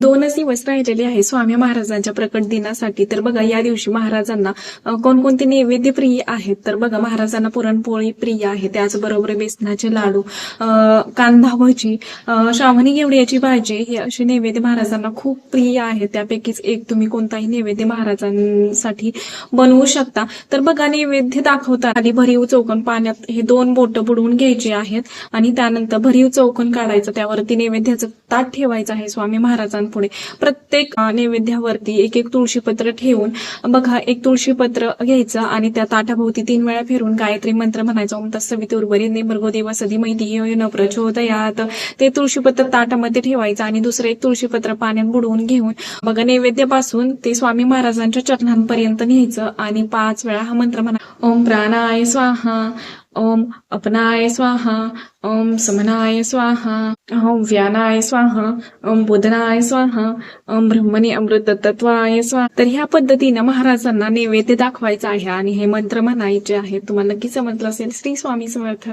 2च दिवस राहिलेले आहे स्वामी महाराजांच्या प्रकट दिनासाठी. तर बघा या दिवशी महाराजांना कोणकोणते नैवेद्य प्रिय आहेत. तर बघा महाराजांना पुरणपोळी प्रिय आहे, त्याचबरोबर बेसनाचे लाडू, कांदा भजी, श्रावणी घेवड्याची भाजी, हे असे नैवेद्य महाराजांना खूप प्रिय आहेत. त्यापैकीच एक तुम्ही कोणताही नैवेद्य महाराजांसाठी बनवू शकता. तर बघा नैवेद्य दाखवता आधी भरीव चौकोन पाण्यात हे 2 बोटं बुडवून घ्यायचे आहेत आणि त्यानंतर भरीव चौकोन काढायचं, त्यावरती नैवेद्याचं ताट ठेवायचं आहे स्वामी महाराजांपुढे. प्रत्येक नैवेद्यावरती एक एक तुळशीपत्र ठेवून बघा एक तुळशीपत्र घ्यायचं आणि त्या ताटाभोवती 3 वेळा फिरून गायत्री मंत्र म्हणायचा. ओम तत्सवितुर्वरेण्यं भर्गो देवस्य धीमहि धियो यो न प्रचोदयात्. ते तुळशीपत्र ताटामध्ये ठेवायचं आणि दुसरं एक तुळशीपत्र पाण्यात बुडवून घेऊन बघा नैवेद्यापासून ते स्वामी महाराजांच्या चरणांपर्यंत न्यायचं आणि 5 वेळा हा मंत्र म्हणा. ओम प्राणाय स्वाहा, ओम अपनाय स्वाहा, ओम समनाय स्वाहा, ओम व्यानाय स्वाहा, ओम बोधनाय स्वाहा, ओम ब्रह्मणे अमृत तत्वाय स्वाहा. तर ह्या पद्धतीनं महाराजांना नैवेद्य दाखवायचा आहे आणि हे मंत्र म्हणायचे आहेत. तुम्हाला नक्की समजलं असेल. श्री स्वामी समर्थ.